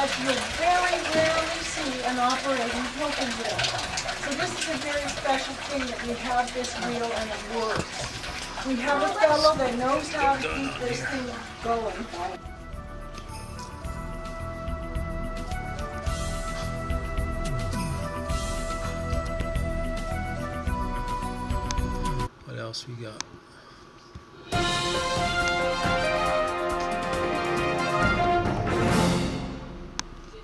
but you'll very rarely see an operating tilting wheel. So this is a very special thing that we have this wheel and it works. We have a fellow that knows how to keep this thing going. What else we got?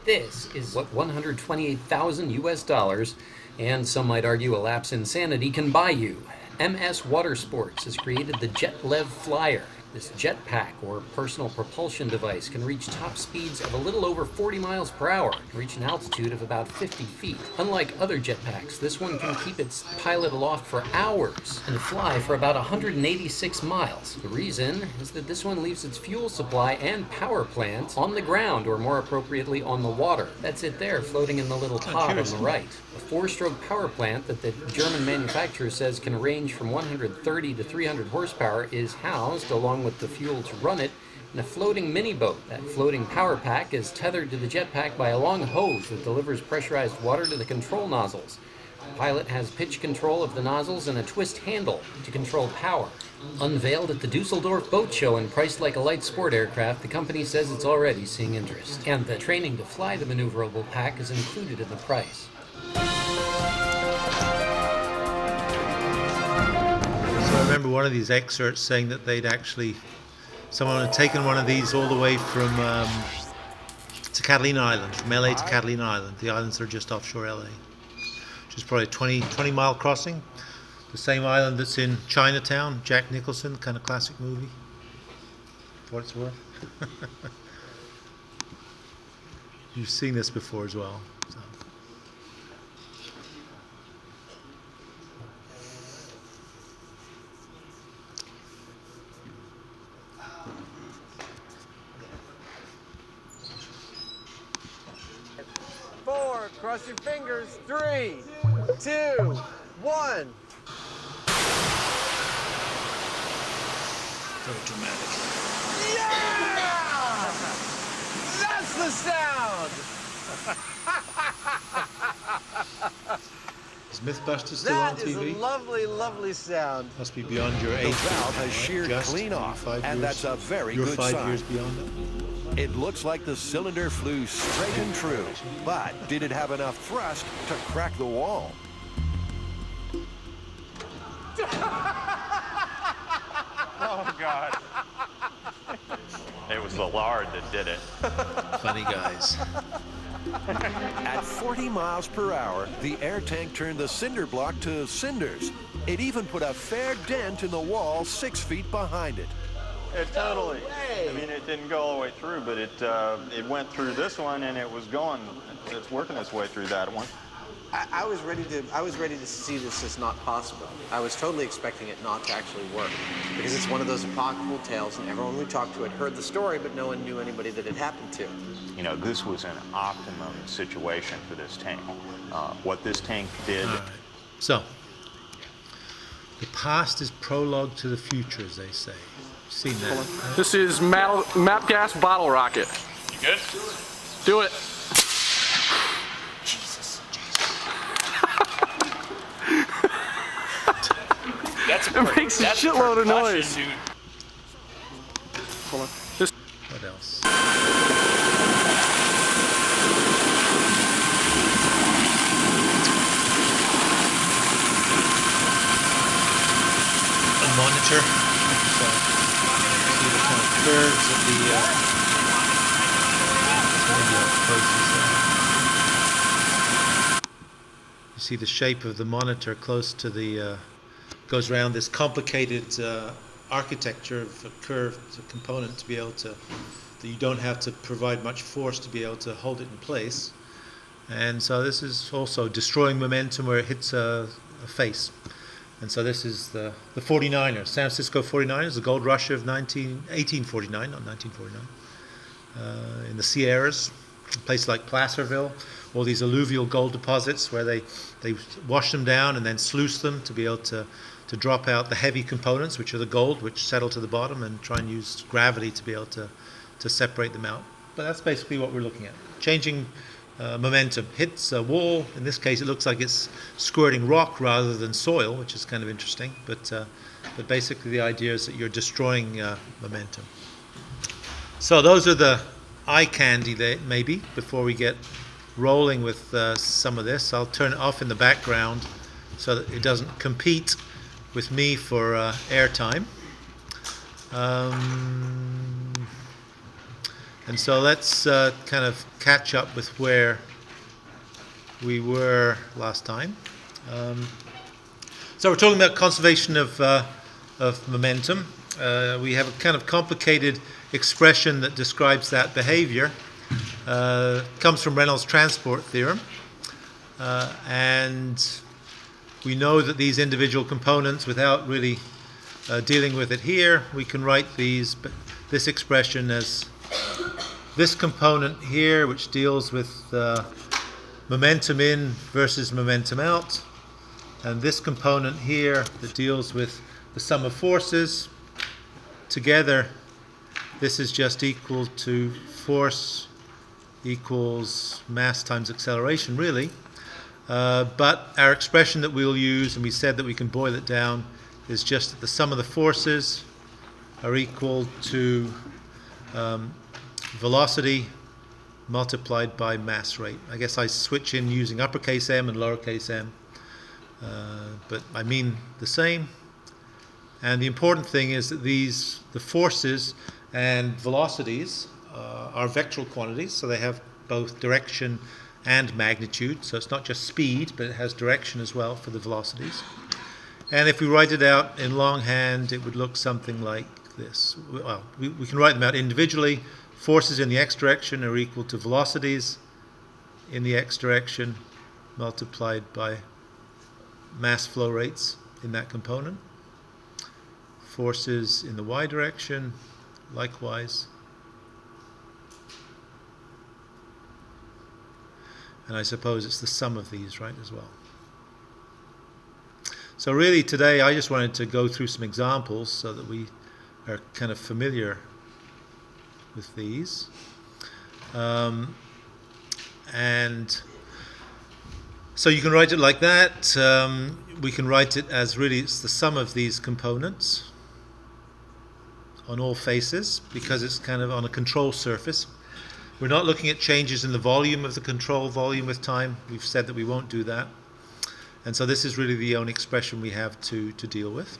This is what 128,000 US dollars, and some might argue a lapse in sanity, can buy you. MS Watersports has created the JetLev Flyer. This jetpack, or personal propulsion device, can reach top speeds of a little over 40 miles per hour and reach an altitude of about 50 feet. Unlike other jetpacks, this one can keep its pilot aloft for hours and fly for about 186 miles. The reason is that this one leaves its fuel supply and power plant on the ground, or more appropriately on the water. That's it there, floating in the little pod on the right. A four-stroke power plant that the German manufacturer says can range from 130 to 300 horsepower is housed, along with the fuel to run it, in a floating mini boat. That floating power pack is tethered to the jetpack by a long hose that delivers pressurized water to the control nozzles. The pilot has pitch control of the nozzles and a twist handle to control power. Unveiled at the Dusseldorf Boat Show and priced like a light sport aircraft, the company says it's already seeing interest. And the training to fly the maneuverable pack is included in the price. So I remember one of these excerpts saying that someone had taken one of these all the way from to Catalina Island, from LA to Catalina Island. The islands are just offshore LA, which is probably a 20 mile crossing. The same island that's in Chinatown, Jack Nicholson, kind of classic movie, for what it's worth. You've seen this before as well. So. Four, cross your fingers. 3, 2, 1. Very dramatic. Yeah! That's the sound! Is Mythbusters still on That is TV? a lovely, lovely sound. Must be beyond your age. The valve has right? sheared Just clean off, 5 and years. that's a very You're good 5 sign. years beyond it. It looks like the cylinder flew straight and true, but did it have enough thrust to crack the wall? Oh, God. It was the lard that did it. Funny guys. At 40 miles per hour, the air tank turned the cinder block to cinders. It even put a fair dent in the wall 6 feet behind it. It totally. I mean, it didn't go all the way through, but it went through this one, and it was going. It's working its way through that one. I was ready to see this as not possible. I was totally expecting it not to actually work, because it's one of those apocryphal tales, and everyone we talked to had heard the story, but no one knew anybody that it happened to. You know, this was an optimum situation for this tank. What this tank did. All right. So, the past is prologue to the future, as they say. Seen that? Right? This is map gas bottle rocket. You good? Do it. It makes a shitload of noise. Dude. Hold on. This. What else? A monitor. So, see the kind of curves of the. Maybe I'll close this out. You see the shape of the monitor close to the. Goes around this complicated architecture of a curved component to be able to, that you don't have to provide much force to be able to hold it in place. And so this is also destroying momentum where it hits a face. And so this is the 49ers, San Francisco 49ers, the gold rush of 1849, not 1949, in the Sierras, a place like Placerville, all these alluvial gold deposits where they wash them down and then sluice them to be able to drop out the heavy components, which are the gold, which settle to the bottom, and try and use gravity to be able to separate them out. but that's basically what we're looking at. Changing momentum. Hits a wall. In this case, it looks like it's squirting rock rather than soil, which is kind of interesting. But basically, the idea is that you're destroying momentum. So those are the eye candy that maybe before we get rolling with some of this. I'll turn it off in the background so that it doesn't compete with me for airtime. And so let's kind of catch up with where we were last time. So we're talking about conservation of momentum. We have a kind of complicated expression that describes that behavior. Comes from Reynolds' transport theorem. And we know that these individual components, without really dealing with it here, we can write this expression as this component here, which deals with momentum in versus momentum out, and this component here that deals with the sum of forces. Together, this is just equal to force equals mass times acceleration, really. But our expression that we'll use, and we said that we can boil it down, is just that the sum of the forces are equal to velocity multiplied by mass rate. I guess I switch in using uppercase M and lowercase m, but I mean the same. And the important thing is that the forces and velocities are vectoral quantities, so they have both direction and magnitude. So it's not just speed, but it has direction as well for the velocities. And if we write it out in longhand, it would look something like this. Well, we can write them out individually. Forces in the x direction are equal to velocities in the x direction multiplied by mass flow rates in that component. Forces in the y direction, likewise. And I suppose it's the sum of these, right, as well. So really today I just wanted to go through some examples so that we are kind of familiar with these. And so you can write it like that. We can write it as really it's the sum of these components on all faces, because it's kind of on a control surface. We're not looking at changes in the volume of the control volume with time. We've said that we won't do that. And so this is really the only expression we have to deal with.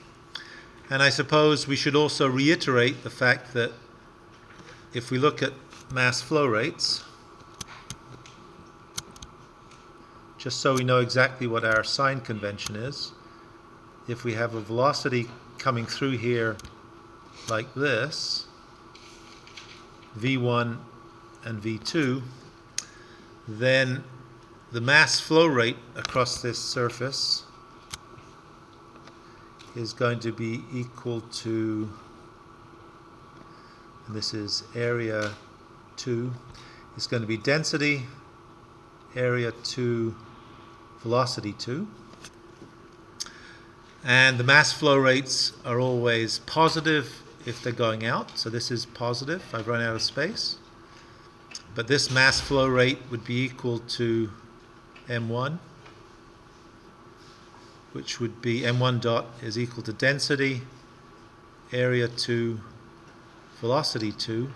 And I suppose we should also reiterate the fact that if we look at mass flow rates, just so we know exactly what our sign convention is, if we have a velocity coming through here like this, V1 and V2, then the mass flow rate across this surface is going to be equal to, and this is area 2, it's going to be density, area 2, velocity 2. And the mass flow rates are always positive if they're going out. So this is positive. I've run out of space. But this mass flow rate would be equal to m1, which would be m1 dot is equal to density, area 2, velocity 2.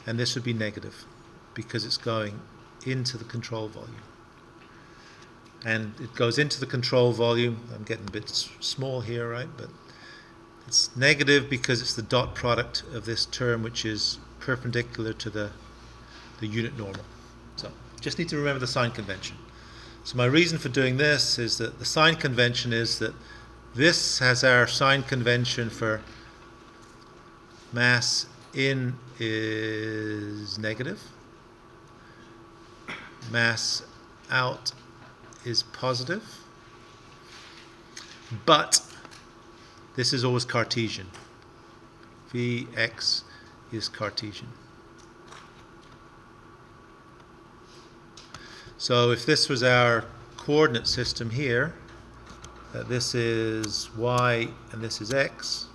And this would be negative because it's going into the control volume. And it goes into the control volume. I'm getting a bit small here, right? But it's negative because it's the dot product of this term, which is perpendicular to the unit normal. So just need to remember the sign convention. So my reason for doing this is that the sign convention is that this has our sign convention for mass in is negative, mass out is positive, but this is always Cartesian. Vx is Cartesian. So if this was our coordinate system here, this is y and this is x,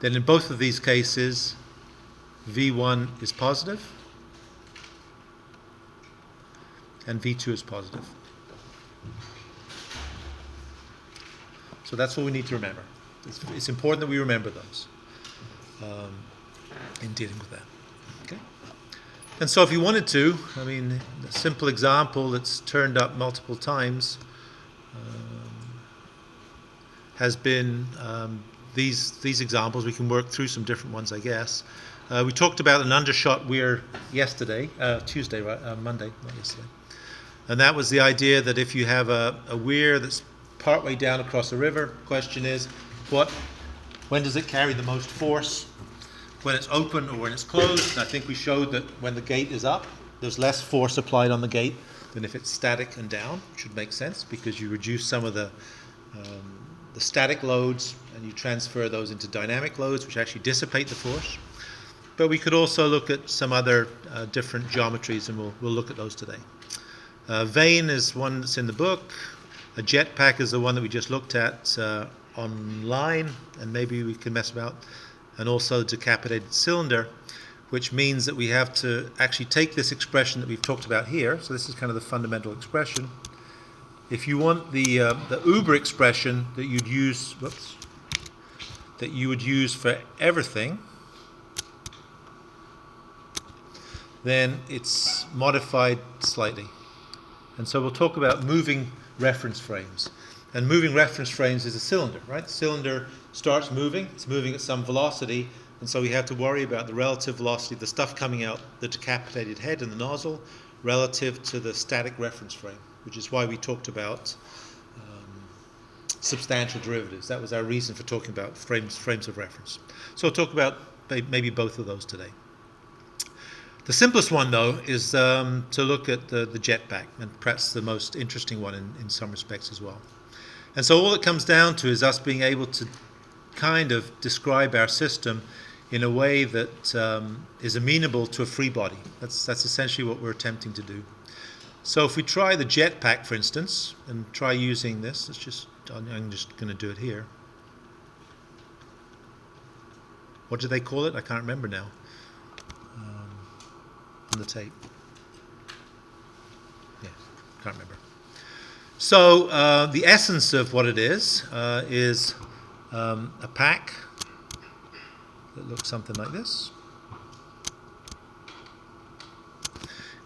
then in both of these cases, V1 is positive and V2 is positive. So that's what we need to remember. It's important that we remember those in dealing with that. Okay. And so if you wanted to, I mean, a simple example that's turned up multiple times has been these examples. We can work through some different ones, I guess. We talked about an undershot weir yesterday, Tuesday, right? Monday, not yesterday. And that was the idea that if you have a weir that's partway down across a river, question is, when does it carry the most force? When it's open or when it's closed? And I think we showed that when the gate is up, there's less force applied on the gate than if it's static and down, which would make sense because you reduce some of the static loads and you transfer those into dynamic loads, which actually dissipate the force. But we could also look at some other different geometries, and we'll look at those today. Vane is one that's in the book. A jetpack is the one that we just looked at online, and maybe we can mess about. And also decapitated cylinder, which means that we have to actually take this expression that we've talked about here. So this is kind of the fundamental expression. If you want the uber expression that you'd use, that you would use for everything, then it's modified slightly. And so we'll talk about moving reference frames. And moving reference frames is a cylinder, right? The cylinder starts moving, it's moving at some velocity, and so we have to worry about the relative velocity of the stuff coming out the decapitated head and the nozzle relative to the static reference frame, which is why we talked about substantial derivatives. That was our reason for talking about frames of reference. So we'll talk about maybe both of those today. The simplest one, though, is to look at the jetpack, and perhaps the most interesting one in some respects as well. And so all it comes down to is us being able to kind of describe our system in a way that is amenable to a free body. That's essentially what we're attempting to do. So if we try the jetpack, for instance, and try using this, I'm just going to do it here. What do they call it? I can't remember now. On the tape. Yeah, can't remember. So the essence of what it is a pack that looks something like this.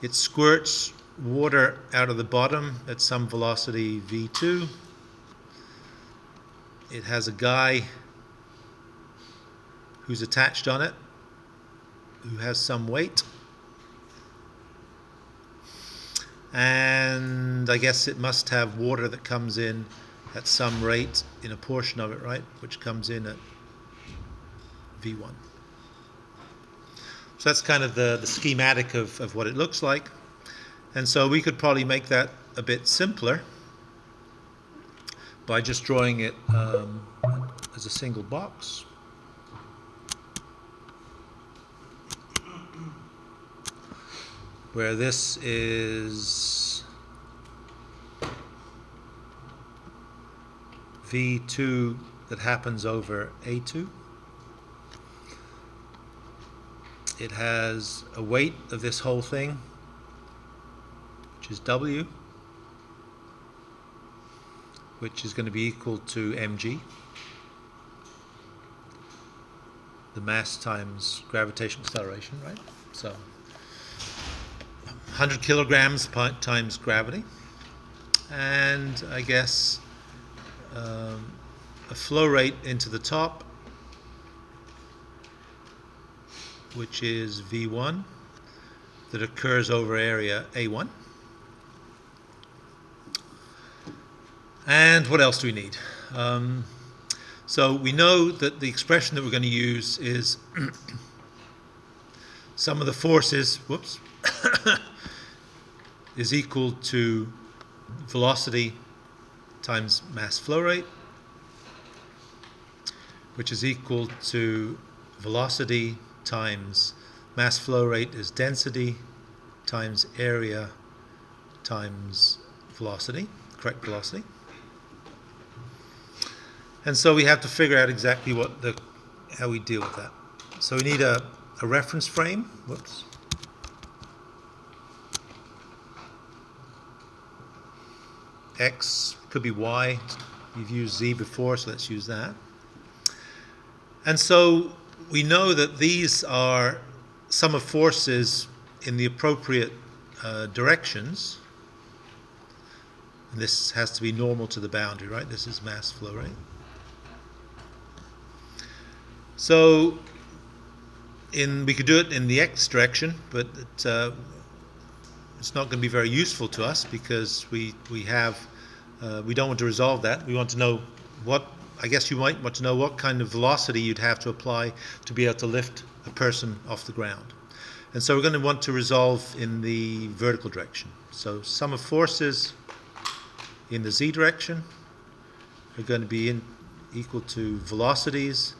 It squirts water out of the bottom at some velocity v2. It has a guy who's attached on it, who has some weight. And I guess it must have water that comes in at some rate in a portion of it, right? Which comes in at V1. So that's kind of the schematic of what it looks like. And so we could probably make that a bit simpler by just drawing it as a single box. Where this is V2 that happens over A2. It has a weight of this whole thing, which is W, which is going to be equal to mg, the mass times gravitational acceleration, right? So 100 kilograms times gravity, and I guess a flow rate into the top, which is V1, that occurs over area A1. And what else do we need? So we know that the expression that we're going to use is sum of the forces, is equal to velocity times mass flow rate, which is equal to velocity times mass flow rate is density times area times velocity, correct velocity. And so we have to figure out exactly what the how we deal with that. So we need a reference frame. Whoops. X, could be Y. You've used Z before, so let's use that. And so we know that these are sum of forces in the appropriate directions. And this has to be normal to the boundary, right? This is mass flow rate. So we could do it in the X direction, but it's not going to be very useful to us because we don't want to resolve that. We want to know I guess you might want to know what kind of velocity you'd have to apply to be able to lift a person off the ground. And so we're going to want to resolve in the vertical direction. So sum of forces in the Z direction are going to be equal to velocities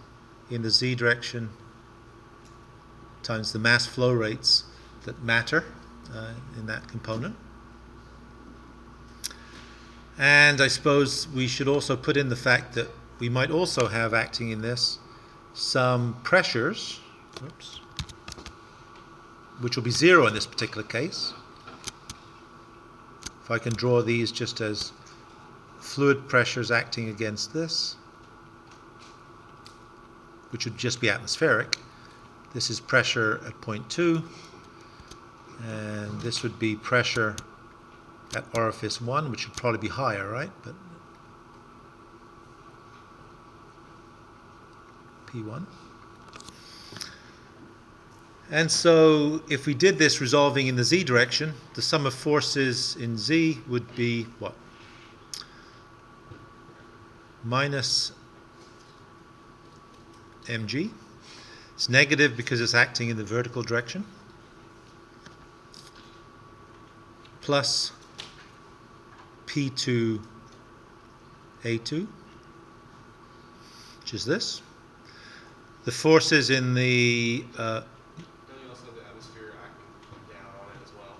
in the Z direction times the mass flow rates that matter in that component. And I suppose we should also put in the fact that we might also have acting in this some pressures, which will be zero in this particular case. If I can draw these just as fluid pressures acting against this, which would just be atmospheric. This is pressure at point 2, and this would be pressure at orifice 1, which would probably be higher, right? But P1. And so if we did this resolving in the Z direction, the sum of forces in Z would be what? Minus mg. It's negative because it's acting in the vertical direction, plus P2 A2, which is this. The forces in the Don't you also have the atmosphere act down on it as well?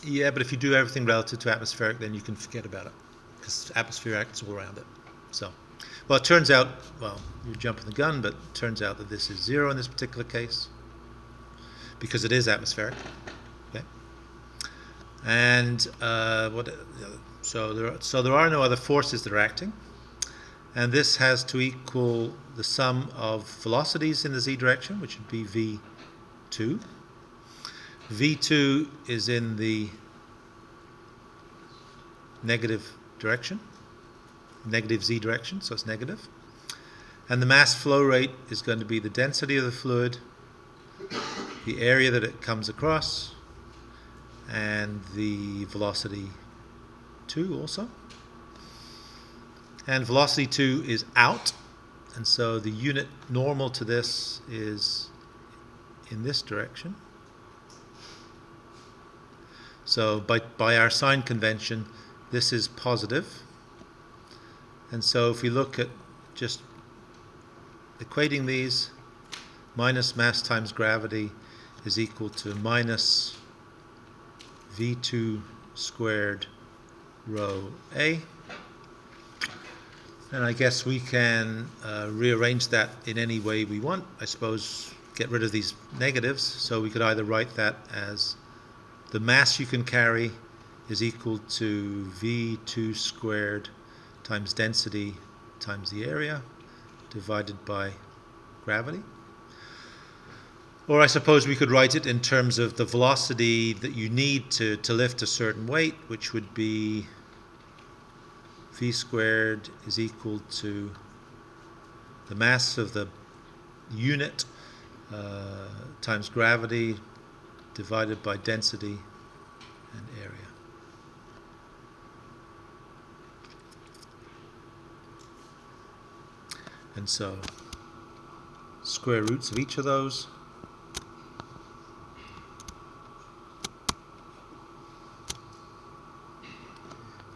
yeah, but if you do everything relative to atmospheric, then you can forget about it because atmosphere acts all around it. So, well, it turns out, well, you're jumping the gun, but it turns out that this is zero in this particular case because it is atmospheric. Okay, and so there are no other forces that are acting, and this has to equal the sum of velocities in the Z direction, which would be V2. V2 is in the negative direction, negative Z direction, so it's negative. And the mass flow rate is going to be the density of the fluid, the area that it comes across, and the velocity 2 also. And velocity 2 is out, and so the unit normal to this is in this direction. So by our sign convention, this is positive. And so if we look at just equating these, minus mass times gravity is equal to minus V2 squared rho A. And I guess we can rearrange that in any way we want. I suppose get rid of these negatives. So we could either write that as the mass you can carry is equal to V2 squared times density times the area divided by gravity. Or I suppose we could write it in terms of the velocity that you need to lift a certain weight, which would be V squared is equal to the mass of the unit times gravity divided by density and area. And so square roots of each of those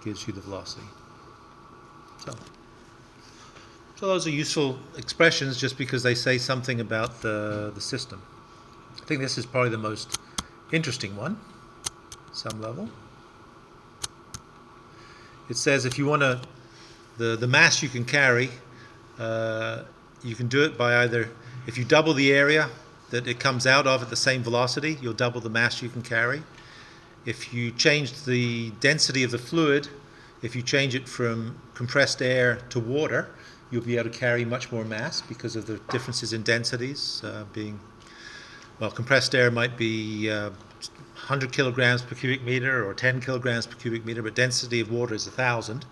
gives you the velocity. So those are useful expressions just because they say something about the system. I think this is probably the most interesting one, at some level. It says if you want the mass you can carry, you can do it by either If you double the area that it comes out of at the same velocity, you'll double the mass you can carry. If you change the density of the fluid, if you change it from compressed air to water, you'll be able to carry much more mass because of the differences in densities well, compressed air might be 100 kilograms per cubic meter or 10 kilograms per cubic meter, but density of water is 1,000.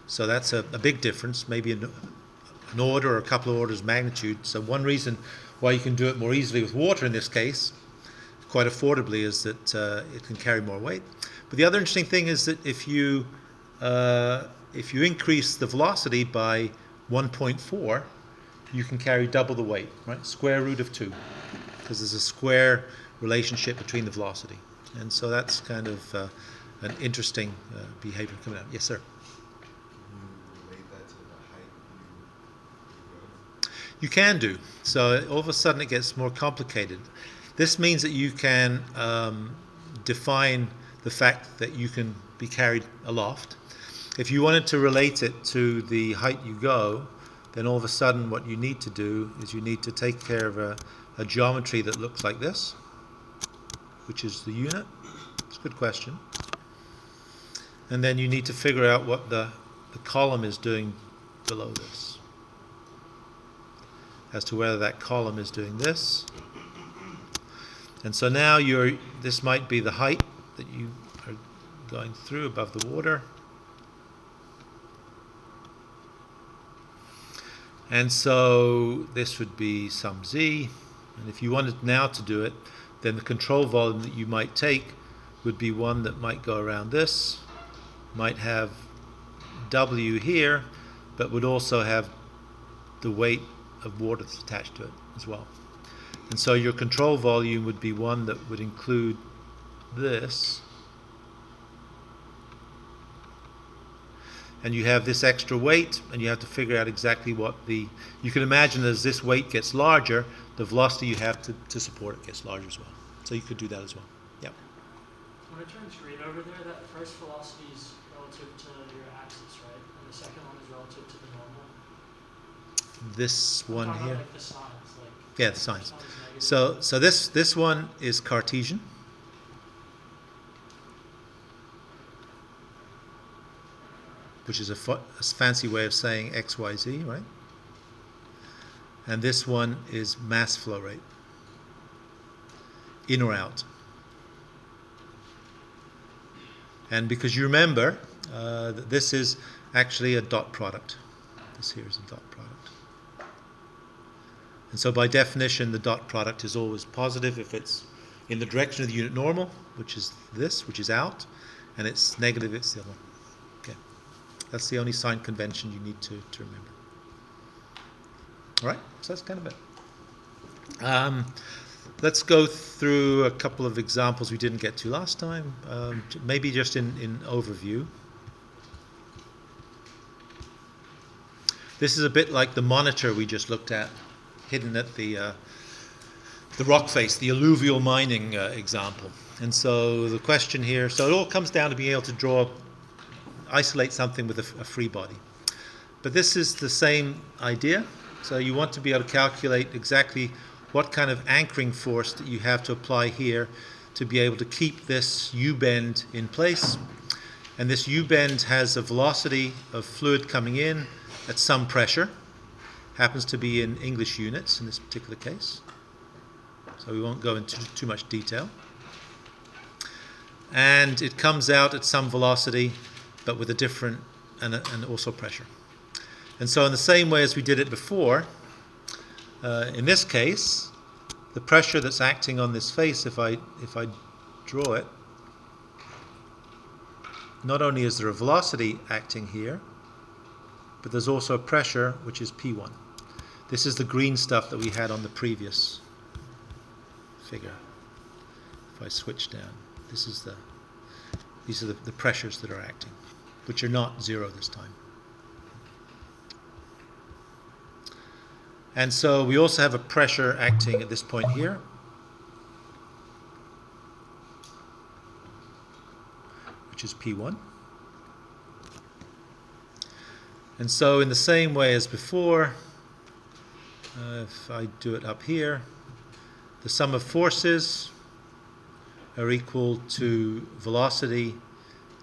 So that's a big difference, maybe an order or a couple of orders of magnitude. So one reason why you can do it more easily with water in this case, quite affordably, is that it can carry more weight. But the other interesting thing is that if you increase the velocity by 1.4, you can carry double the weight, right? Square root of 2, because there's a square relationship between the velocity. And so that's kind of an interesting behavior coming out. Yes, sir? You can do. So all of a sudden it gets more complicated. This means that you can define the fact that you can be carried aloft. If you wanted to relate it to the height you go, then all of a sudden what you need to do is you need to take care of a geometry that looks like this, which is the unit. It's a good question. And then you need to figure out what the column is doing below this, as to whether that column is doing this. And so now this might be the height that you are going through above the water. And so this would be some z. And if you wanted now to do it, then the control volume that you might take would be one that might go around this, might have W here, but would also have the weight of water that's attached to it as well. And so your control volume would be one that would include this. And you have this extra weight, and you have to figure out exactly what you can imagine as this weight gets larger, the velocity you have to support it gets larger as well. So you could do that as well. Yep. When it turns green over there, that first velocity is relative to your axis, right? And the second one is relative to the normal. This one I'm talking here. about like the signs, like Yeah, the signs. this one is negative. So this one is Cartesian. Which is a fancy way of saying x, y, z, right? And this one is mass flow rate, in or out. And because you remember that this is actually a dot product. This here is a dot product. And so by definition, the dot product is always positive if it's in the direction of the unit normal, which is this, which is out, and it's negative, it's the other one. Okay. That's the only sign convention you need to remember. All right, so that's kind of it. Let's go through a couple of examples we didn't get to last time, maybe just in overview. This is a bit like the monitor we just looked at, hidden at the rock face, the alluvial mining example. And so the question here, so it all comes down to being able to isolate something with a free body. But this is the same idea. So you want to be able to calculate exactly what kind of anchoring force that you have to apply here to be able to keep this U-bend in place. And this U-bend has a velocity of fluid coming in at some pressure. Happens to be in English units in this particular case. So we won't go into too much detail. And it comes out at some velocity, but with a different, and also pressure. And so in the same way as we did it before, in this case, the pressure that's acting on this face, if I draw it, not only is there a velocity acting here, but there's also a pressure, which is P1. This is the green stuff that we had on the previous figure. If I switch down, these are the pressures that are acting, which are not zero this time. And so we also have a pressure acting at this point here, which is P1. And so in the same way as before, If I do it up here, the sum of forces are equal to velocity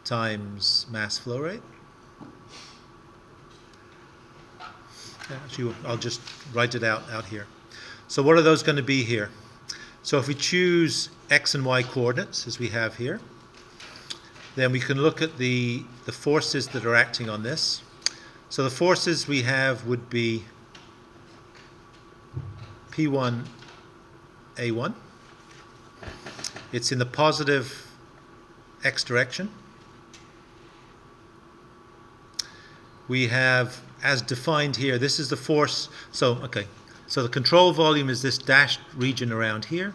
times mass flow rate. Actually, I'll just write it out here. So what are those going to be here? So if we choose x and y coordinates, as we have here, then we can look at the forces that are acting on this. So the forces we have would be P1, A1. It's in the positive x direction. We have, as defined here, this is the force. So the control volume is this dashed region around here,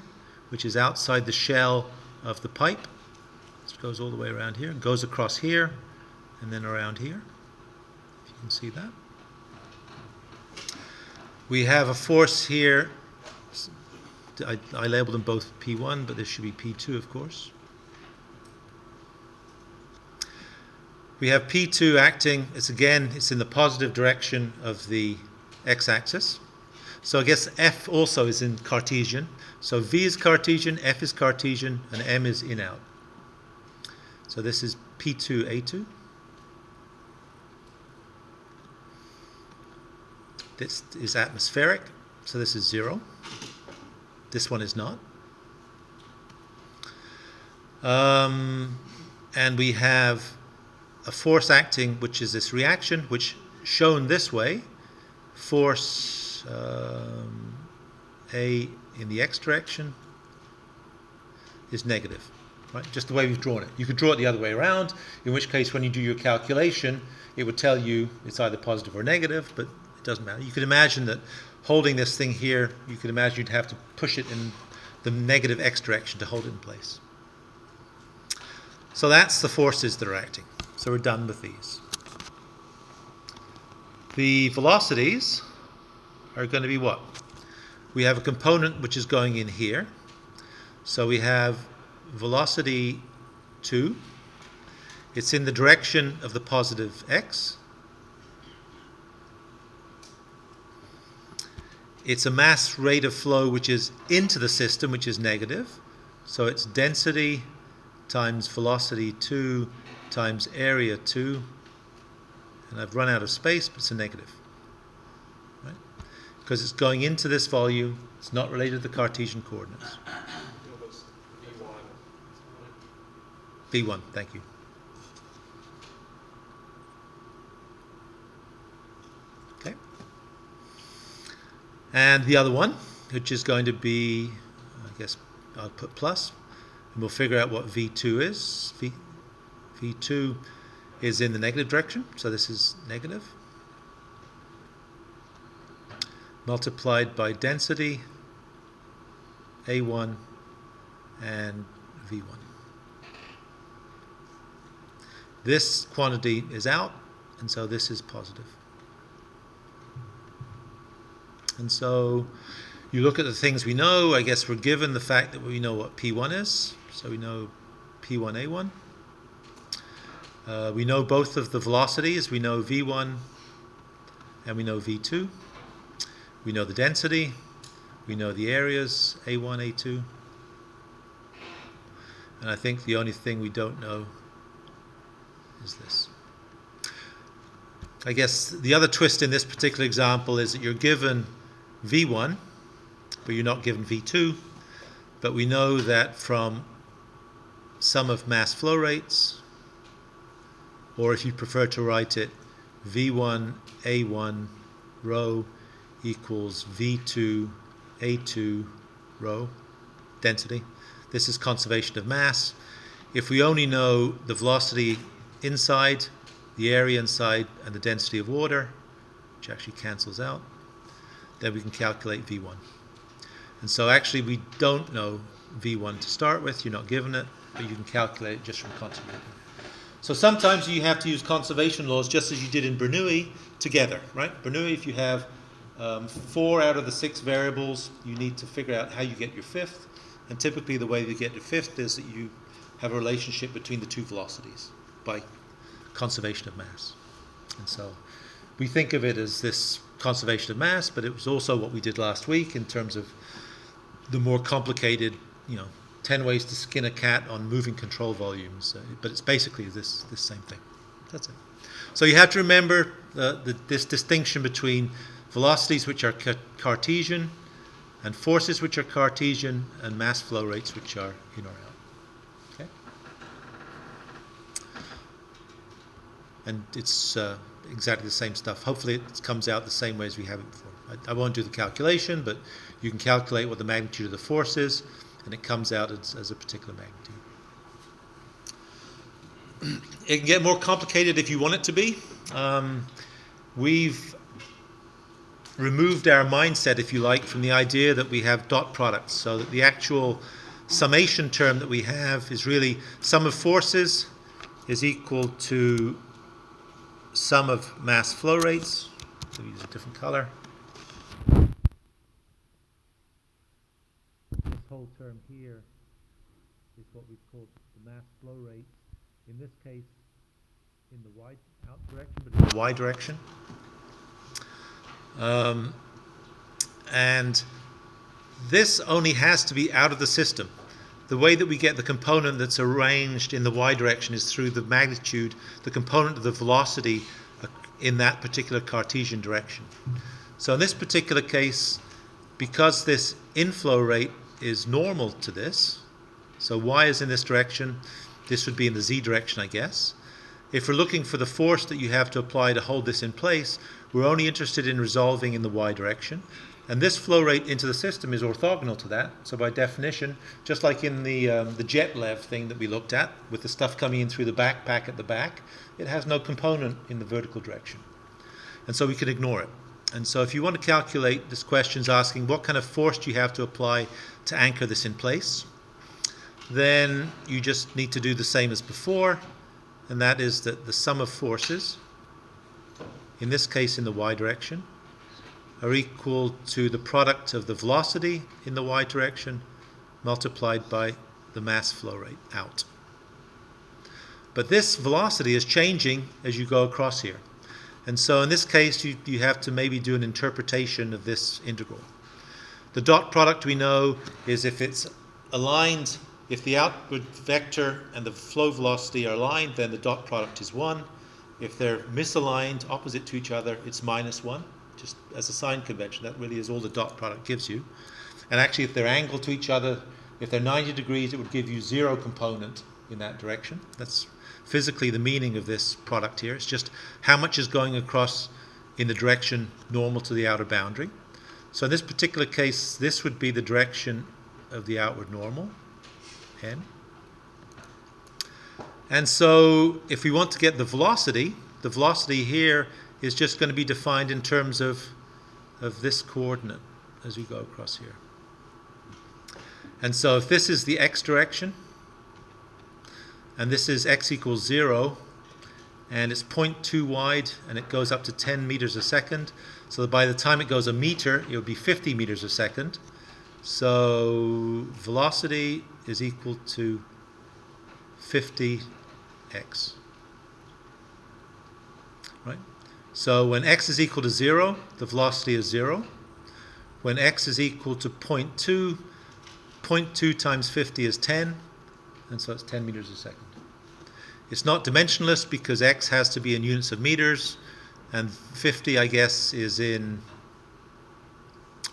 which is outside the shell of the pipe. It goes all the way around here, goes across here, and then around here, if you can see that. We have a force here. I labeled them both P1, but this should be P2, of course. We have P2 acting, it's in the positive direction of the x-axis. So I guess F also is in Cartesian. So V is Cartesian, F is Cartesian, and M is in-out. So this is P2, A2. This is atmospheric, so this is 0. This one is not. And we have a force acting, which is this reaction, which shown this way, force A in the x direction is negative, right? Just the way we've drawn it. You could draw it the other way around, in which case when you do your calculation, it would tell you it's either positive or negative, but it doesn't matter. You could imagine that holding this thing here, you could imagine you'd have to push it in the negative x direction to hold it in place. So that's the forces that are acting. So we're done with these. The velocities are going to be what? We have a component which is going in here. So we have velocity 2. It's in the direction of the positive x. It's a mass rate of flow which is into the system, which is negative. So it's density times velocity 2 times area 2. And I've run out of space, but it's a negative. Right? Because it's going into this volume. It's not related to the Cartesian coordinates. V1, thank you. Okay. And the other one, which is going to be, I guess I'll put plus, and we'll figure out what V2 is. V2 is in the negative direction, so this is negative, multiplied by density, A1 and V1. This quantity is out, and so this is positive. And so you look at the things we know. I guess we're given the fact that we know what P1 is. So we know P1A1. We know both of the velocities. We know V1 and we know V2. We know the density. We know the areas, A1, A2. And I think the only thing we don't know is this. I guess the other twist in this particular example is that you're given V1, but you're not given V2. But we know that from sum of mass flow rates, or if you prefer to write it, V1 A1 rho equals V2 A2 rho density. This is conservation of mass. If we only know the velocity inside, the area inside, and the density of water, which actually cancels out, then we can calculate V1. And so actually we don't know V1 to start with. You're not given it, but you can calculate it just from continuity. So sometimes you have to use conservation laws just as you did in Bernoulli together, right? Bernoulli, if you have 4 out of the 6 variables, you need to figure out how you get your fifth. And typically the way you get your fifth is that you have a relationship between the two velocities by conservation of mass. And so we think of it as this conservation of mass, but it was also what we did last week in terms of the more complicated, 10 ways to skin a cat on moving control volumes. But it's basically this same thing. That's it. So you have to remember this distinction between velocities which are Cartesian and forces which are Cartesian and mass flow rates which are in or out. Okay? And it's exactly the same stuff. Hopefully it comes out the same way as we have it before. I won't do the calculation, but you can calculate what the magnitude of the force is, and it comes out as a particular magnitude. It can get more complicated if you want it to be. We've removed our mindset, if you like, from the idea that we have dot products, so that the actual summation term that we have is really sum of forces is equal to sum of mass flow rates. So we use a different color. This whole term here is what we call the mass flow rate. In this case, in the y out direction, but in the y direction. And this only has to be out of the system. The way that we get the component that's arranged in the y direction is through the magnitude, the component of the velocity in that particular Cartesian direction. So in this particular case, because this inflow rate is normal to this, so y is in this direction, this would be in the z direction, I guess. If we're looking for the force that you have to apply to hold this in place, we're only interested in resolving in the y direction. And this flow rate into the system is orthogonal to that. So by definition, just like in the Jetlev thing that we looked at, with the stuff coming in through the backpack at the back, it has no component in the vertical direction. And so we can ignore it. And so if you want to calculate, this question's asking what kind of force do you have to apply to anchor this in place, then you just need to do the same as before, and that is that the sum of forces, in this case in the y direction, are equal to the product of the velocity in the y direction multiplied by the mass flow rate out. But this velocity is changing as you go across here. And so in this case, you have to maybe do an interpretation of this integral. The dot product we know is if it's aligned, if the outward vector and the flow velocity are aligned, then the dot product is 1. If they're misaligned, opposite to each other, it's -1. Just as a sign convention, that really is all the dot product gives you. And actually, if they're angled to each other, if they're 90 degrees, it would give you 0 component in that direction. That's physically the meaning of this product here. It's just how much is going across in the direction normal to the outer boundary. So in this particular case, this would be the direction of the outward normal, n. And so if we want to get the velocity here is just going to be defined in terms of this coordinate as we go across here. And so if this is the x direction, and this is x equals 0, and it's 0.2 wide, and it goes up to 10 meters a second, so that by the time it goes a meter, it would be 50 meters a second. So velocity is equal to 50x. Right? So when x is equal to 0, the velocity is 0. When x is equal to 0.2, 0.2 times 50 is 10, and so it's 10 meters a second. It's not dimensionless because x has to be in units of meters, and 50, I guess, is in,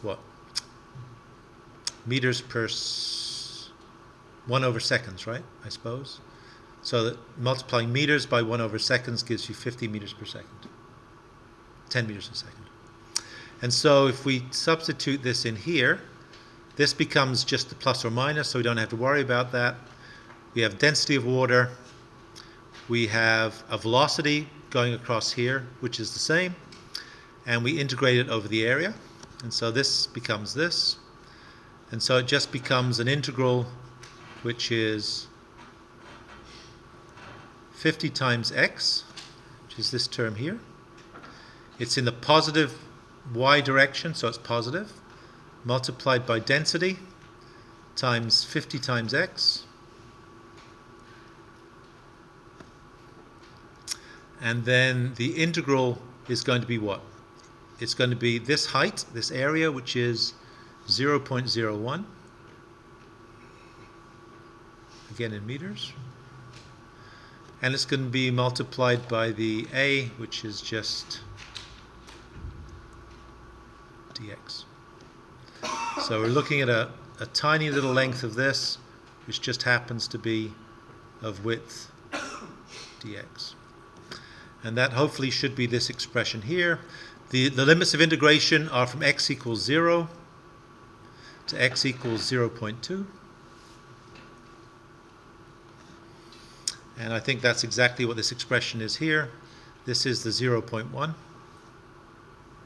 what? Meters per 1 over seconds, right? I suppose. So that multiplying meters by 1 over seconds gives you 50 meters per second. 10 meters a second. And so if we substitute this in here, this becomes just the plus or minus, so we don't have to worry about that. We have density of water. We have a velocity going across here, which is the same. And we integrate it over the area. And so this becomes this. And so it just becomes an integral, which is 50 times x, which is this term here. It's in the positive y direction, so it's positive, multiplied by density times 50 times x. And then the integral is going to be what? it's going to be this height, this area, which is 0.01, again in meters. And it's going to be multiplied by the A, which is just dx. So we're looking at a tiny little length of this, which just happens to be of width dx. And that hopefully should be this expression here. The limits of integration are from x equals 0 to x equals 0.2. And I think that's exactly what this expression is here. This is the 0.1,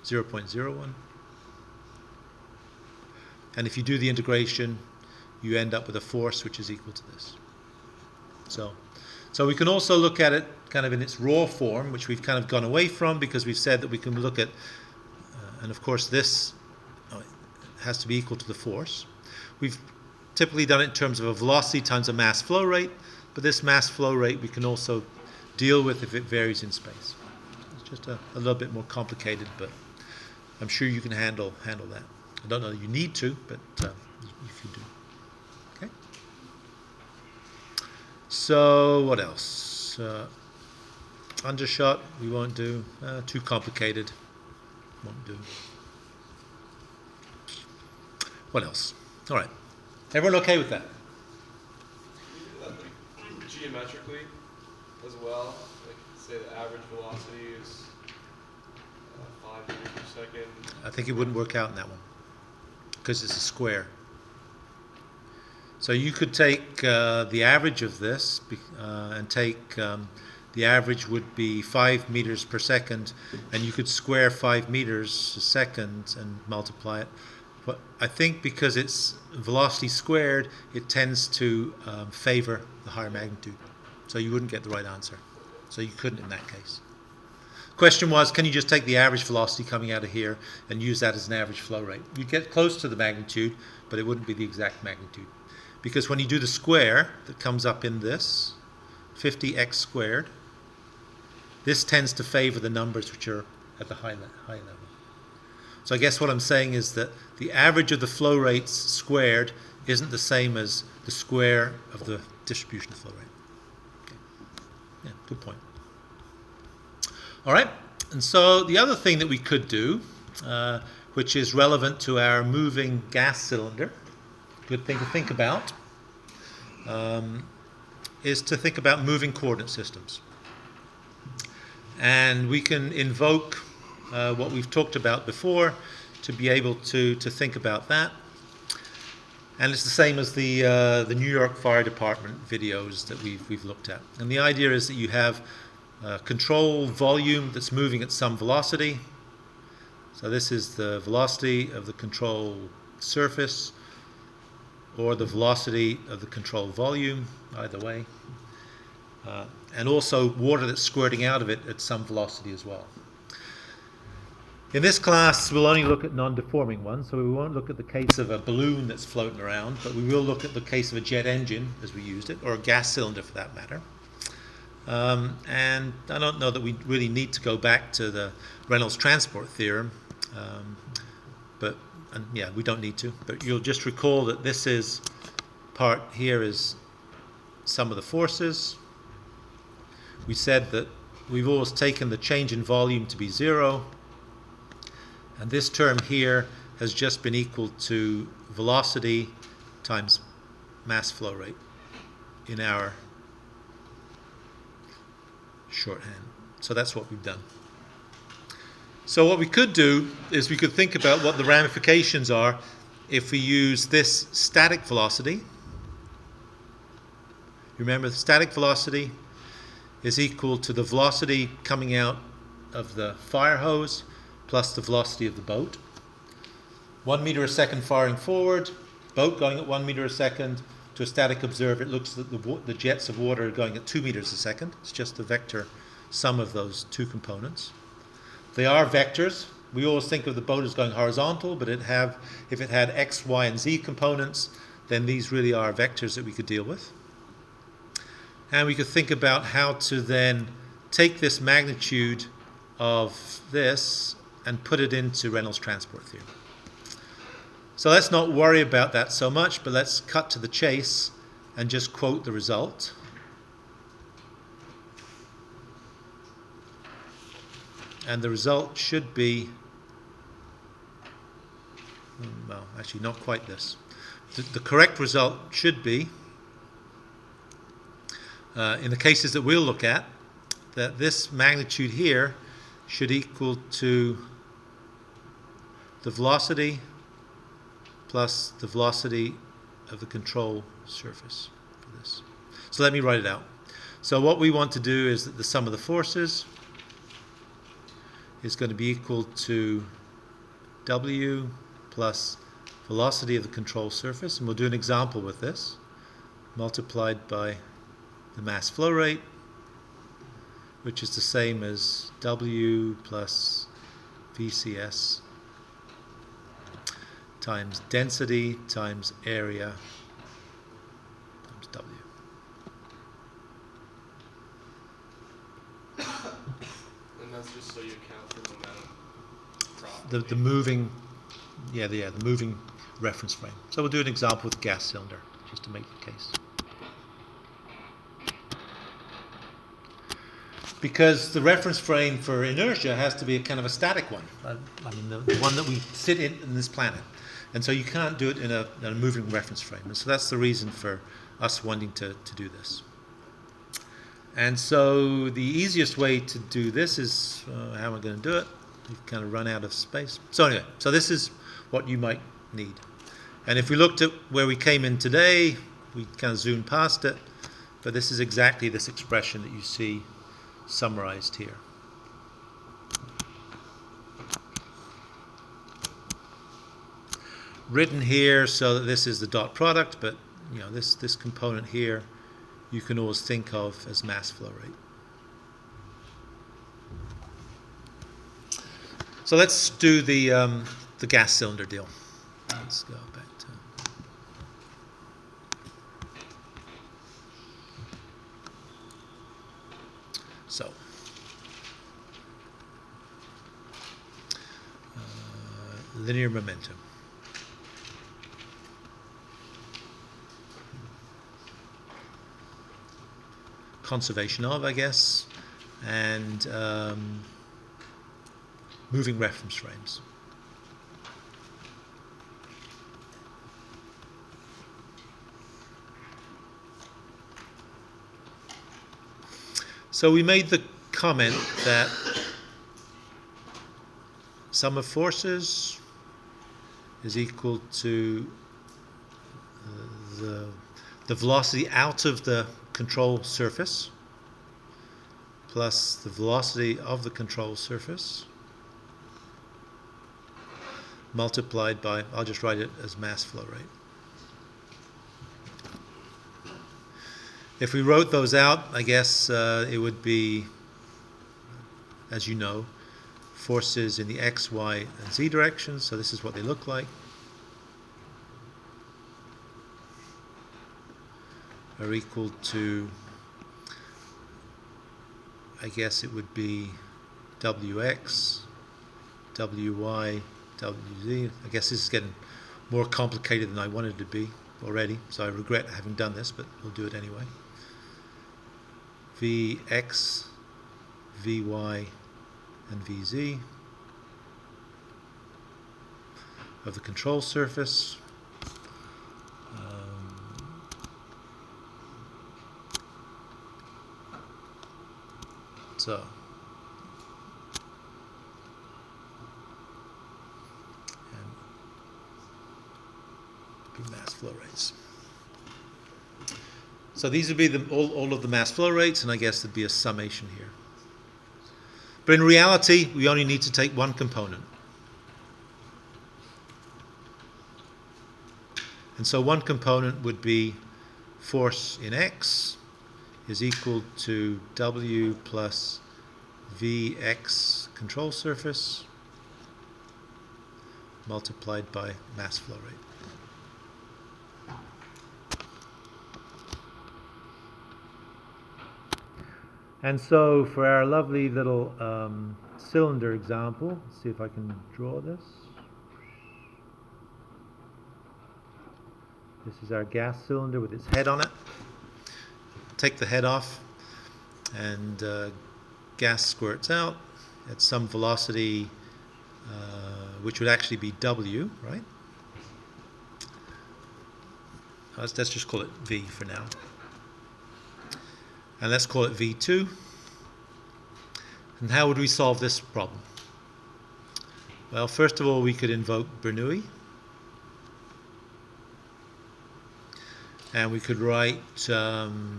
0.01. And if you do the integration, you end up with a force which is equal to this. So we can also look at it kind of in its raw form, which we've kind of gone away from because we've said that we can look at, and of course this has to be equal to the force. We've typically done it in terms of a velocity times a mass flow rate, but this mass flow rate we can also deal with if it varies in space. It's just a little bit more complicated, but I'm sure you can handle that. I don't know that you need to, but if you do. Okay. So what else? Undershot we won't do. Too complicated. Won't do. What else? All right. Everyone okay with that? Geometrically as well, like say the average velocity is 5 meters per second. I think it wouldn't work out in that one because it's a square. So you could take the average of this and take the average would be 5 meters per second, and you could square 5 meters a second and multiply it. But I think because it's velocity squared, it tends to favor the higher magnitude. So you wouldn't get the right answer. So you couldn't in that case. Question was, can you just take the average velocity coming out of here and use that as an average flow rate? You'd get close to the magnitude, but it wouldn't be the exact magnitude. Because when you do the square that comes up in this, 50x squared, this tends to favor the numbers which are at the high level. So I guess what I'm saying is that the average of the flow rates squared isn't the same as the square of the distribution of flow rate. Okay. Yeah, good point. All right, and so the other thing that we could do, which is relevant to our moving gas cylinder, good thing to think about, is to think about moving coordinate systems. And we can invoke what we've talked about before to be able to think about that. And it's the same as the New York Fire Department videos that we've looked at. And the idea is that you have control volume that's moving at some velocity. So this is the velocity of the control surface or the velocity of the control volume, either way. And also water that's squirting out of it at some velocity as well. In this class, we'll only look at non-deforming ones, so we won't look at the case of a balloon that's floating around, but we will look at the case of a jet engine, as we used it, or a gas cylinder for that matter. And I don't know that we really need to go back to the Reynolds transport theorem, yeah, we don't need to. But you'll just recall that this is part here is sum of the forces. We said that we've always taken the change in volume to be 0. And this term here has just been equal to velocity times mass flow rate in our shorthand. So that's what we've done. So what we could do is we could think about what the ramifications are if we use this static velocity. Remember, the static velocity is equal to the velocity coming out of the fire hose plus the velocity of the boat. 1 meter a second firing forward, boat going at 1 meter a second. To a static observer, it looks that the jets of water are going at 2 meters a second. It's just the vector sum of those two components. They are vectors. We always think of the boat as going horizontal, but if it had x, y, and z components, then these really are vectors that we could deal with. And we could think about how to then take this magnitude of this and put it into Reynolds transport theorem. So let's not worry about that so much, but let's cut to the chase and just quote the result. And the result should be, well, actually not quite this. The correct result should be, in the cases that we'll look at, that this magnitude here should equal to the velocity plus the velocity of the control surface for this. So let me write it out. So what we want to do is that the sum of the forces is going to be equal to W plus velocity of the control surface, and we'll do an example with this, multiplied by the mass flow rate, which is the same as W plus VCS times density times area times W. And that's just so you account for momentum drop. The moving, the moving reference frame. So we'll do an example with gas cylinder, just to make the case. Because the reference frame for inertia has to be a kind of a static one. I mean, the one that we sit in this planet. And so you can't do it in a moving reference frame. And so that's the reason for us wanting to do this. And so the easiest way to do this is, how am I going to do it? We've kind of run out of space. So anyway, so this is what you might need. And if we looked at where we came in today, we kind of zoomed past it. But this is exactly this expression that you see summarized here. Written here so that this is the dot product, but you know, this component here you can always think of as mass flow rate. So let's do the gas cylinder deal. Let's go back to linear momentum. Conservation of, I guess, and moving reference frames. So we made the comment that sum of forces is equal to the velocity out of the control surface plus the velocity of the control surface multiplied by, I'll just write it as mass flow rate. If we wrote those out, I guess it would be, as you know, forces in the x, y, and z directions. So this is what they look like. Are equal to, I guess it would be Wx, Wy, Wz. I guess this is getting more complicated than I wanted it to be already, so I regret having done this, but we'll do it anyway. Vx, Vy, and Vz of the control surface. So and mass flow rates. So these would be all of the mass flow rates, and I guess there'd be a summation here. But in reality, we only need to take one component. And so one component would be force in x is equal to W plus Vx control surface multiplied by mass flow rate. And so for our lovely little cylinder example. Let's see if I can draw this. This is our gas cylinder with its head on it. Take the head off, and gas squirts out at some velocity, which would actually be W, right? Let's just call it V for now. And let's call it V2. And how would we solve this problem? Well, first of all, we could invoke Bernoulli. And we could write Z1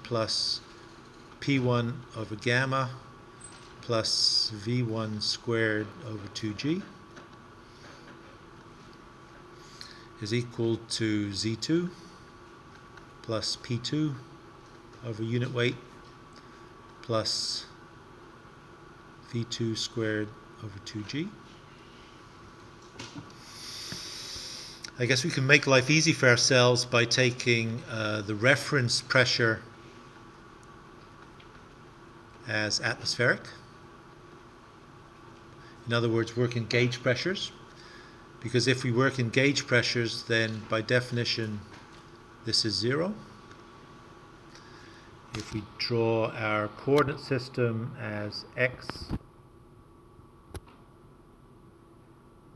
plus P1 over gamma plus V1 squared over 2G is equal to Z2 plus P2 over unit weight plus V2 squared over 2G. I guess we can make life easy for ourselves by taking the reference pressure as atmospheric. In other words, work in gauge pressures. Because if we work in gauge pressures, then by definition, this is 0. If we draw our coordinate system as x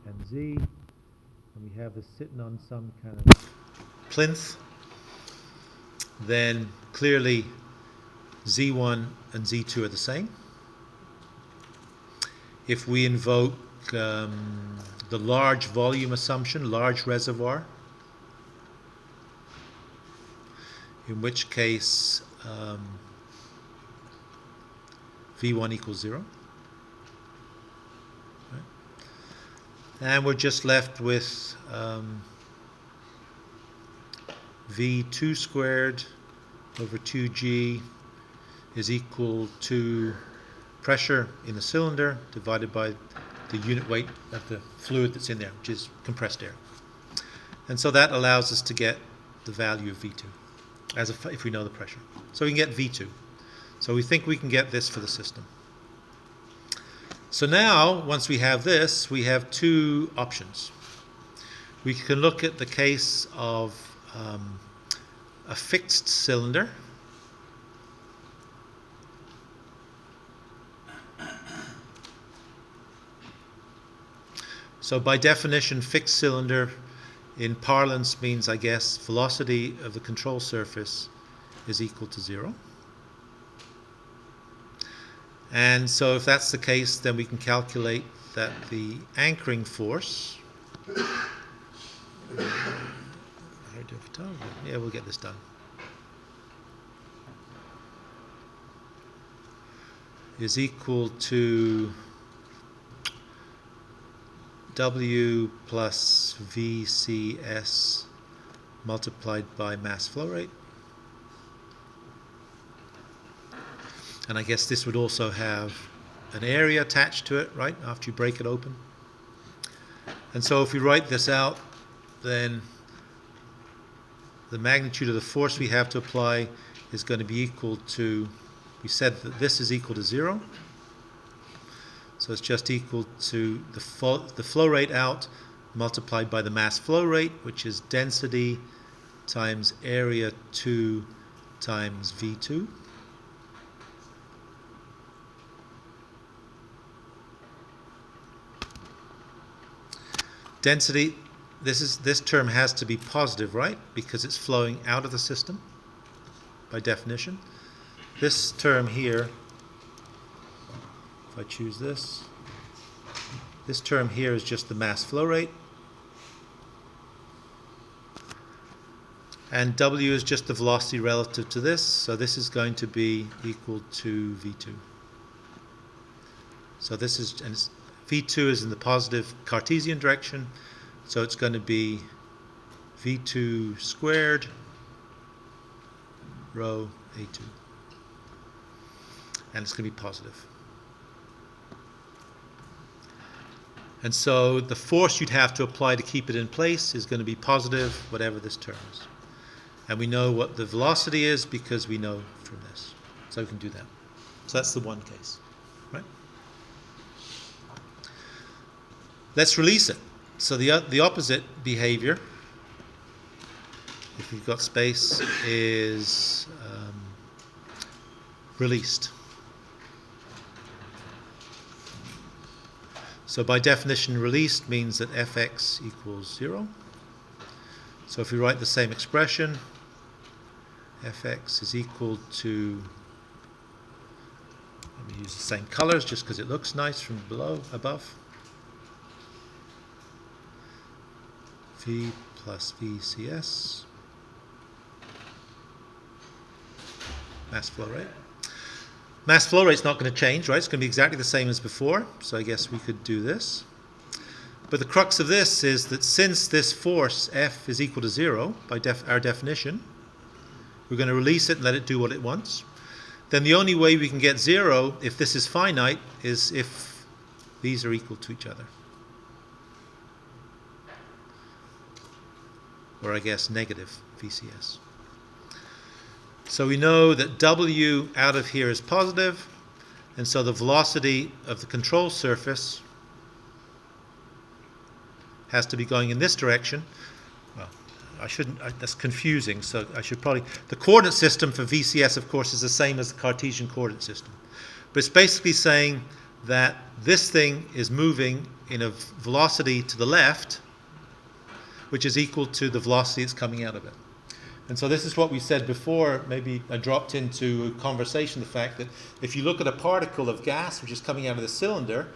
and z, and we have this sitting on some kind of plinth, then clearly z1 and z2 are the same. If we invoke the large volume assumption, large reservoir, in which case V1 equals 0. Right. And we're just left with V2 squared over 2G is equal to pressure in the cylinder divided by the unit weight of the fluid that's in there, which is compressed air. And so that allows us to get the value of V2 if we know the pressure. So we can get V2. So we think we can get this for the system. So now, once we have this, we have two options. We can look at the case of a fixed cylinder. So by definition, fixed cylinder in parlance means, I guess, velocity of the control surface is equal to 0. And so if that's the case, then we can calculate that the anchoring force, yeah, we'll get this done, is equal to W plus VCS multiplied by mass flow rate. And I guess this would also have an area attached to it, right, after you break it open. And so if we write this out, then the magnitude of the force we have to apply is going to be equal to, we said that this is equal to 0. So it's just equal to the flow rate out multiplied by the mass flow rate, which is density times area 2 times V2. Density, this term has to be positive, right? Because it's flowing out of the system by definition. This term here, if I choose this term here is just the mass flow rate. And W is just the velocity relative to this, so this is going to be equal to V2. So this is, and V2 is in the positive Cartesian direction, so it's going to be V2 squared rho A2. And it's going to be positive. And so the force you'd have to apply to keep it in place is going to be positive, whatever this term is. And we know what the velocity is because we know from this. So we can do that. So that's the one case. right? Let's release it. So the opposite behavior, if you've got space, is released. So by definition, released means that fx equals 0. So if we write the same expression, fx is equal to, let me use the same colors just because it looks nice from above. V plus VCS, mass flow rate. Mass flow rate's not going to change, right? It's going to be exactly the same as before, so I guess we could do this. But the crux of this is that since this force F is equal to 0, by our definition, we're going to release it and let it do what it wants. Then the only way we can get 0, if this is finite, is if these are equal to each other. Or I guess negative VCS. So we know that W out of here is positive, and so the velocity of the control surface has to be going in this direction. Well, that's confusing, so I should probably, the coordinate system for VCS, of course, is the same as the Cartesian coordinate system. But it's basically saying that this thing is moving in a velocity to the left, which is equal to the velocity that's coming out of it. And so this is what we said before. Maybe I dropped into a conversation the fact that if you look at a particle of gas which is coming out of the cylinder,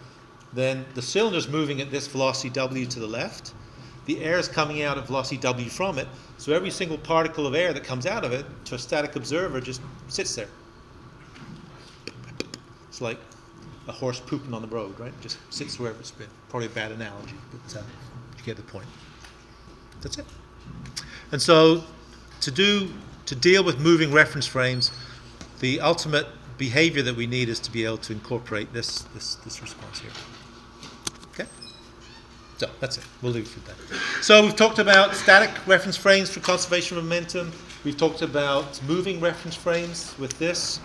then the cylinder is moving at this velocity w to the left. The air is coming out at velocity w from it. So every single particle of air that comes out of it, to a static observer, just sits there. It's like a horse pooping on the road, right? Just sits wherever it's been. Probably a bad analogy, but you get the point. That's it. And so to deal with moving reference frames, the ultimate behavior that we need is to be able to incorporate this response here. Okay? So that's it. We'll leave it for that. So we've talked about static reference frames for conservation of momentum. We've talked about moving reference frames with this.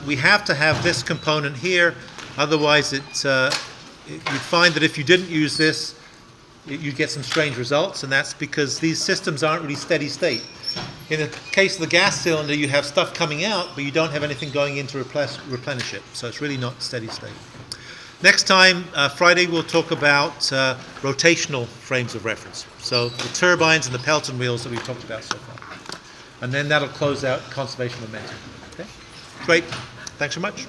We have to have this component here, otherwise you'd find that if you didn't use this, you get some strange results, and that's because these systems aren't really steady state. In the case of the gas cylinder, you have stuff coming out, but you don't have anything going in to replenish it, so it's really not steady state. Next time, Friday, we'll talk about rotational frames of reference, so the turbines and the Pelton wheels that we've talked about so far. And then that'll close out conservation momentum. Okay? Great. Thanks so much.